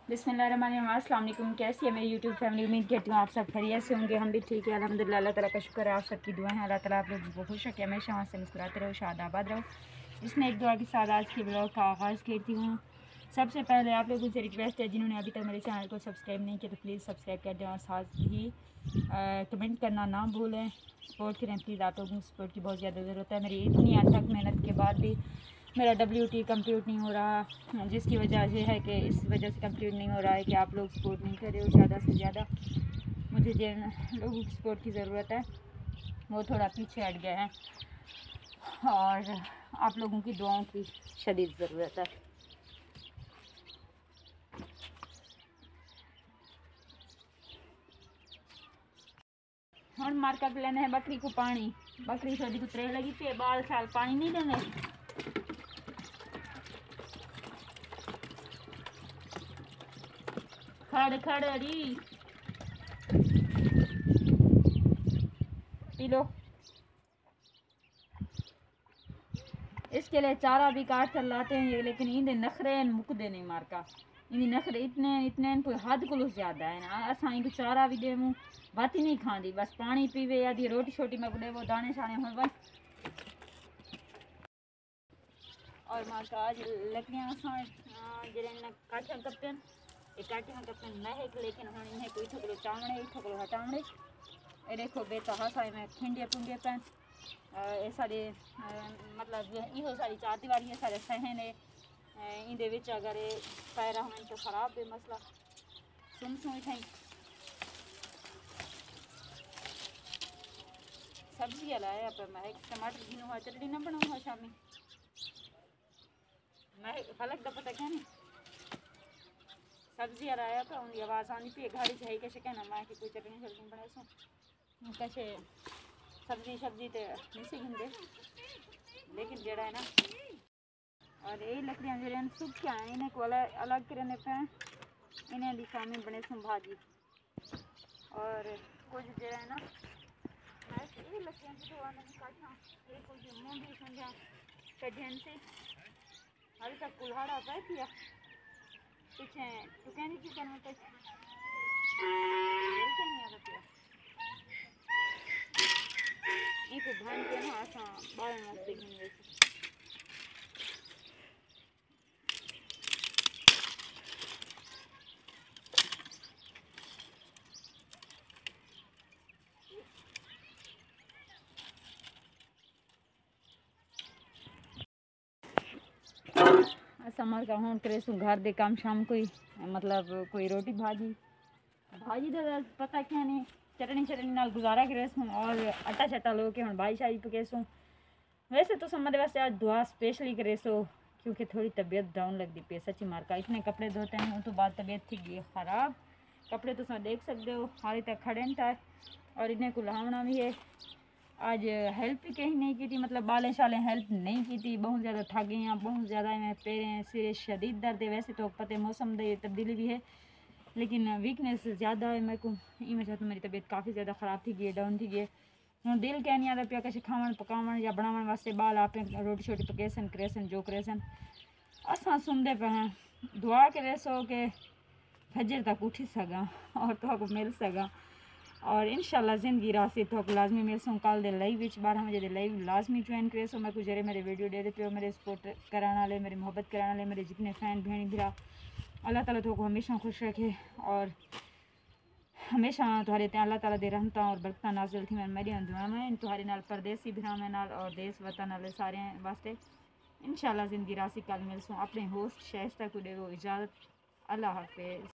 बिस्मिल्लाहिर्रहमानिर्रहीम। अस्सलाम वालेकुम। कैसी है मेरी यूट्यूब फैमिली? उम्मीद करती हूँ आप सब खैरियत से होंगे। हम भी ठीक है अल्हम्दुलिल्लाह। अल्लाह ताला का शुक्र है, आप सबकी दुआ है। अल्लाह ताला आप लोगों को खुश रखे, हमेशा वहाँ से मुस्कुराते रहो, शादाबाद रहो। इसमें एक दुआ के साथ आज के ब्लॉग का आगाज़ करती हूँ। सबसे पहले आप लोगों से रिक्वेस्ट है, जिन्होंने अभी तक मेरे चैनल को सब्सक्राइब नहीं किया तो प्लीज़ सब्सक्राइब कर दें और साथ ही कमेंट करना ना भूलें। सपोर्ट करें प्लीज़, आप लोगों को सपोर्ट की बहुत ज़्यादा ज़रूरत है। मेरी इतनी अथक मेहनत के बाद भी मेरा WT कंप्लीट नहीं हो रहा, जिसकी वजह यह है कि इस वजह से कंप्लीट नहीं हो रहा है कि आप लोग सपोर्ट नहीं कर रहे हो ज़्यादा से ज़्यादा। मुझे जिन लोगों की सपोर्ट की ज़रूरत है वो थोड़ा पीछे हट गए हैं और आप लोगों की दुआओं की शदीद ज़रूरत है। हम मार्का लेने है बकरी को पानी। बकरी छोटी कुतरे लगी पे बाल साल पानी नहीं देने। खड़ खड़ अरी पी लो। इसके लिए चारा भी काट कर लाते हैं ये, लेकिन इन्हें नखरे मुकदे नहीं मारका। इन्हें नखरे इतने इतने कोई हद को ज़्यादा है ना। असा इनको चारा भी देवूँ बात ही नहीं खाती, बस पानी पीवे या दी रोटी छोटी मैं दे वो दाने शाने हो बस। और मारका आज लकड़ियाँ जरे काटियाँ कप्पन ये काटियाँ कप्पन महक, लेकिन हाँ इन्हें कोई ठकलो चावड़े ठकलो हटावड़े। ये देखो बेटा हसाए में खिंडे पुंडे पैन ये सारे मतलब इहो सारी चार दीवारी सारे सहन है। इंदे विच अगर पैरा हों तो ख़राब है मसला सुन सुई थी। सब्जी लाया पर मैं टमाटर घिनो चटनी न बनाऊँ शामी मैं फलक का पता क्या नहीं सब्जी लाया पर उनकी आवाज़ आनी पी घड़ी चाहिए कैसे कहना मैं कि कोई चटनी शटनी बना सो कैसे सब्जी सब्जी तो नहीं सी घिंदे, लेकिन जड़ा है ना और यही लकड़ियाँ जो सूख के आए इन्हें को अलग करने पे इन्हें भी शामी बने सुन भाजी। और कुछ जो है ना मैं ये लकड़ियाँ जो काटना ये कुछ मूंगी समझा कढ़न से हल्का कुल्हाड़ा पै दिया पीछे तो कहनी की करना कुछ इनको भान के ना आसा बाल मस्ते घिन समर का हूँ करे सु घर दे काम शाम कोई मतलब कोई रोटी भाजी भाजी तो पता क्या नहीं चटनी चटनी नाल गुजारा करे सूँ और आटा शटा लो के हम भाई शाही पके सूँ। वैसे तो समझ वैसे आज दुआ स्पेशली करे सो क्योंकि थोड़ी तबीयत डाउन लगती पे सच्ची मारका इतने कपड़े धोते हैं तो बाद तबीयत थी गई ख़राब। कपड़े तो तुम देख सकते हो हाली तक खड़े न था और इन्हें को लावना भी है। आज हेल्प भी कहीं नहीं की थी, मतलब बालें शालें हेल्प नहीं की थी। बहुत ज़्यादा थक गई हैं, बहुत ज़्यादा मैं पैरें सिरे शदीद दर्द है। वैसे तो पता मौसम दी तब्दीली भी है लेकिन वीकनेस ज़्यादा है मेरे को ई वजह तो मेरी तबीयत काफ़ी ज़्यादा ख़राब थी गई डाउन थी गई। हूँ दिल क्या नहीं आता पिया किसी खावन पकावन या बनावन वास्ते बाल आप रोटी छोटी पकेसन करेसन जो करेसन असा सुनते पे हैं। दुआ करे सो के फजर तक उठी सका और तो मिल सका और इंशाल्लाह ज़िंदगी रास्ते तो लाजमी मिल सूँ। कल दे लाइव 12 बजे दे लाइव लाजमी ज्वाइन करे सो। मैं कुछ जरे मेरे वीडियो दे पे मेरे सपोर्ट कराने वाले मेरी मोहब्बत कराने वाले मेरे जितने फ़ैन बहन भरा अल्लाह ताला तो को हमेशा खुश रखे और हमेशा तुम्हारे ते अल्लाह ताला दे रहमत और बरकत नाज़िल थी। मैं मेरी दुआ में तुम्हारे नाल परदेसी भरा में नाल और देश वतन वाले सारे वास्ते इंशाल्लाह ज़िंदगी रासी कल मिल सूँ। अपने होस्ट शाइस्ता को दे इजाज़त। अल्लाह हाफिज़।